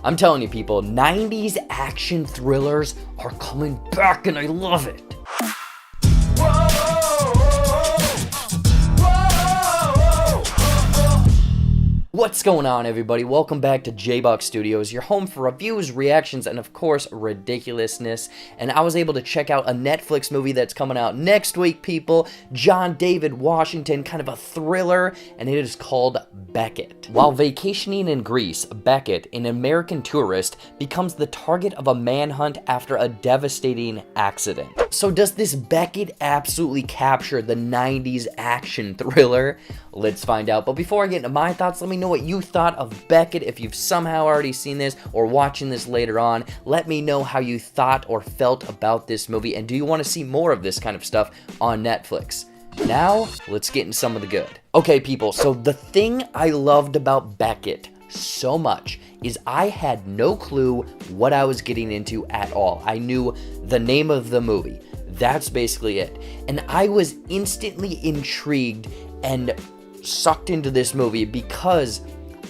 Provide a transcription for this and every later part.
I'm telling you people, 90s action thrillers are coming back and I love it. What's going on, everybody? Welcome back to JBuck Studios, your home for reviews, reactions, and of course, ridiculousness. And I was able to check out a Netflix movie that's coming out next week, people. John David Washington, kind of a thriller, and it is called Beckett. While vacationing in Greece, Beckett, an American tourist, becomes the target of a manhunt after a devastating accident. So does this Beckett absolutely capture the 90s action thriller? Let's find out. But before I get into my thoughts, let me know what you thought of Beckett. If you've somehow already seen this or watching this later on, let me know how you thought or felt about this movie, and do you want to see more of this kind of stuff on Netflix? Now, let's get into some of the good. Okay, people, so the thing I loved about Beckett so much is I had no clue what I was getting into at all. I knew the name of the movie. That's basically it. And I was instantly intrigued and sucked into this movie because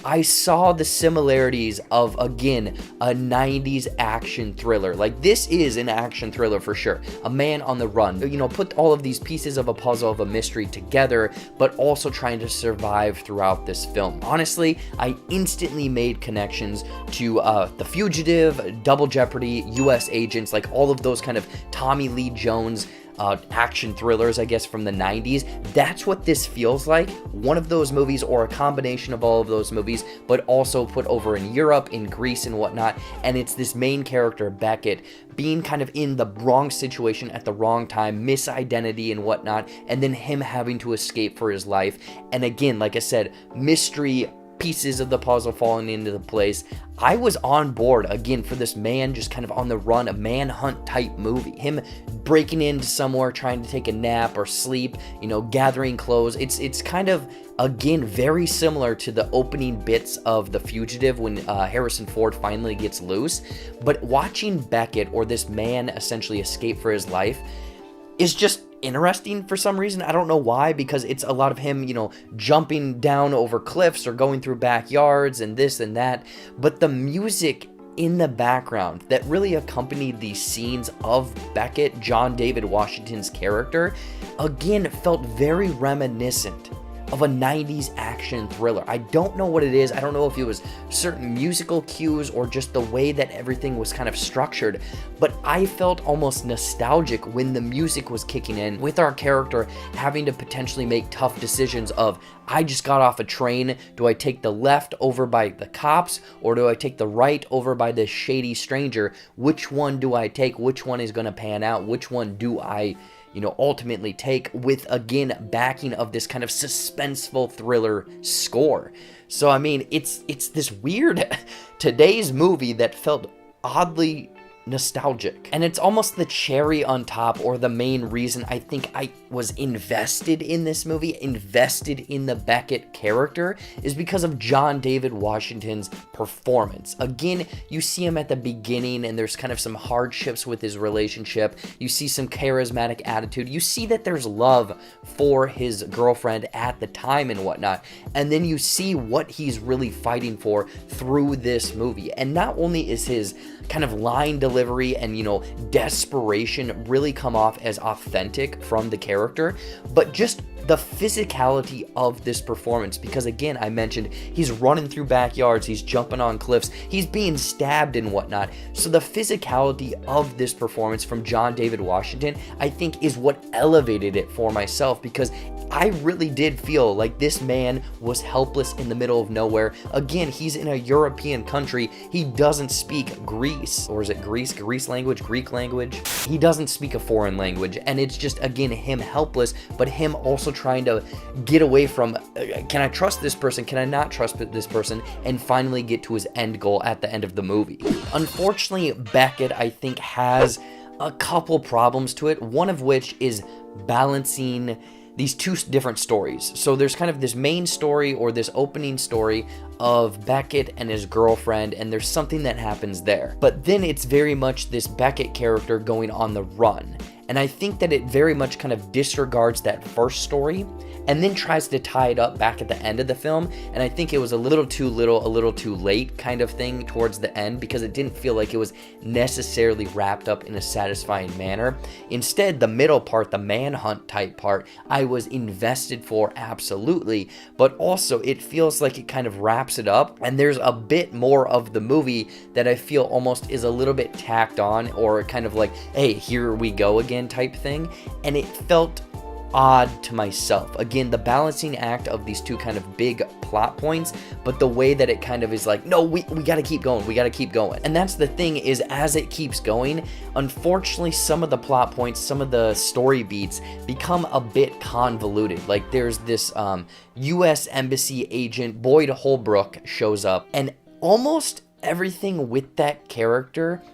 I saw the similarities of, again, a 90s action thriller. Like, this is an action thriller for sure. A man on the run, you know, put all of these pieces of a puzzle of a mystery together, but also trying to survive throughout this film. Honestly, I instantly made connections to The Fugitive, Double Jeopardy, U.S. Agents, like all of those kind of Tommy Lee Jones action thrillers, I guess, from the 90s. That's what this feels like. One of those movies, or a combination of all of those movies, but also put over in Europe, in Greece and whatnot. And it's this main character, Beckett, being kind of in the wrong situation at the wrong time, misidentity and whatnot, and then him having to escape for his life. And again, like I said, mystery, pieces of the puzzle falling into the place. I was on board, again, for this man just kind of on the run, a manhunt type movie. Him breaking into somewhere, trying to take a nap or sleep, you know, gathering clothes. It's kind of, again, very similar to the opening bits of The Fugitive when Harrison Ford finally gets loose. But watching Beckett, or this man essentially escape for his life, is just interesting for some reason. I don't know why, because it's a lot of him, you know, jumping down over cliffs or going through backyards and this and that. But the music in the background that really accompanied these scenes of Beckett, John David Washington's character, again, felt very reminiscent of a 90s action thriller. I don't know what it is. I don't know if it was certain musical cues or just the way that everything was kind of structured, but I felt almost nostalgic when the music was kicking in, with our character having to potentially make tough decisions of, I just got off a train. Do I take the left over by the cops, or do I take the right over by this shady stranger? Which one do I take? Which one is going to pan out? Which one do I, you know, ultimately take, with, again, backing of this kind of suspenseful thriller score? So, I mean, it's this weird today's movie that felt oddly nostalgic, and it's almost the cherry on top, or the main reason I think I was invested in this movie, invested in the Beckett character, is because of John David Washington's performance. Again, you see him at the beginning, and there's kind of some hardships with his relationship. You see some charismatic attitude. You see that there's love for his girlfriend at the time and whatnot, and then you see what he's really fighting for through this movie. And not only is his kind of line delivery and, you know, desperation really come off as authentic from the character, but just the physicality of this performance, because again, I mentioned he's running through backyards, he's jumping on cliffs, he's being stabbed and whatnot. So the physicality of this performance from John David Washington, I think, is what elevated it for myself, because I really did feel like this man was helpless in the middle of nowhere. Again, he's in a European country. He doesn't speak Greece, or is it Greece language, Greek language? He doesn't speak a foreign language, and it's just, again, him helpless, but him also trying to get away from, can I trust this person? Can I not trust this person? And finally get to his end goal at the end of the movie. Unfortunately, Beckett, I think, has a couple problems to it, one of which is balancing these two different stories. So there's kind of this main story, or this opening story of Beckett and his girlfriend, and there's something that happens there. But then it's very much this Beckett character going on the run. And I think that it very much kind of disregards that first story and then tries to tie it up back at the end of the film. And I think it was a little too little, a little too late kind of thing towards the end, because it didn't feel like it was necessarily wrapped up in a satisfying manner. Instead, the middle part, the manhunt type part, I was invested for absolutely, but also it feels like it kind of wraps it up, and there's a bit more of the movie that I feel almost is a little bit tacked on, or kind of like, hey, here we go again type thing, and it felt odd to myself. Again, the balancing act of these two kind of big plot points, but the way that it kind of is like, no, we gotta keep going, we gotta keep going. And that's the thing, is as it keeps going, unfortunately, some of the plot points, some of the story beats become a bit convoluted. Like there's this US Embassy agent, Boyd Holbrook, shows up, and almost everything with that character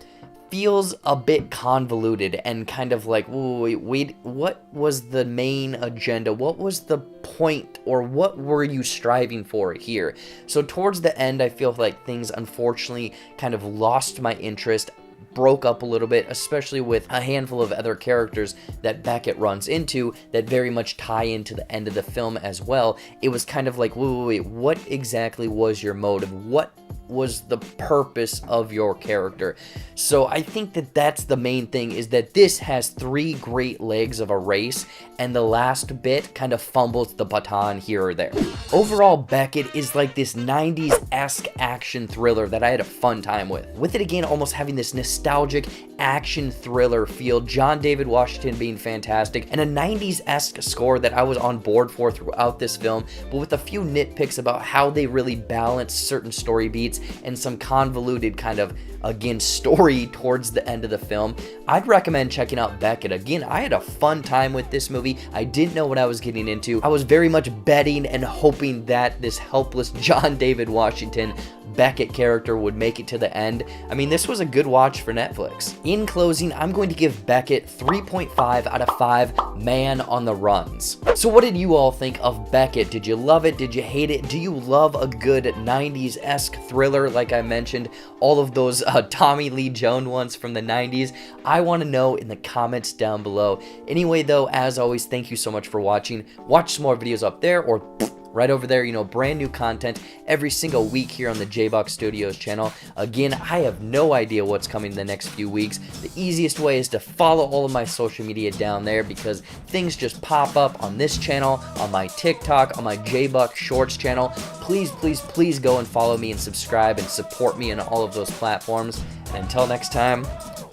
feels a bit convoluted and kind of like, wait, what was the main agenda? What was the point, or what were you striving for here? So towards the end, I feel like things unfortunately kind of lost my interest, broke up a little bit, especially with a handful of other characters that Beckett runs into that very much tie into the end of the film as well. It was kind of like, wait, what exactly was your motive? What was the purpose of your character? So I think that that's the main thing, is that this has 3 great legs of a race, and the last bit kind of fumbles the baton here or there. Overall, Beckett is like this 90s-esque action thriller that I had a fun time with. With it again almost having this nostalgic action thriller feel, John David Washington being fantastic, and a 90s-esque score that I was on board for throughout this film, but with a few nitpicks about how they really balance certain story beats and some convoluted kind of, again, story towards the end of the film. I'd recommend checking out Beckett. Again, I had a fun time with this movie. I didn't know what I was getting into. I was very much betting and hoping that this helpless John David Washington Beckett character would make it to the end. I mean, this was a good watch for Netflix. In closing, I'm going to give Beckett 3.5 out of 5 man on the runs. So what did you all think of Beckett? Did you love it? Did you hate it? Do you love a good 90s-esque thriller like I mentioned? All of those Tommy Lee Jones ones from the 90s? I want to know in the comments down below. Anyway though, as always, thank you so much for watching. Watch some more videos up there, or right over there, you know, brand new content every single week here on the JBuck Studios channel. Again, I have no idea what's coming in the next few weeks. The easiest way is to follow all of my social media down there, because things just pop up on this channel, on my TikTok, on my JBuck Shorts channel. Please, please, please go and follow me and subscribe and support me on all of those platforms. And until next time,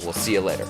we'll see you later.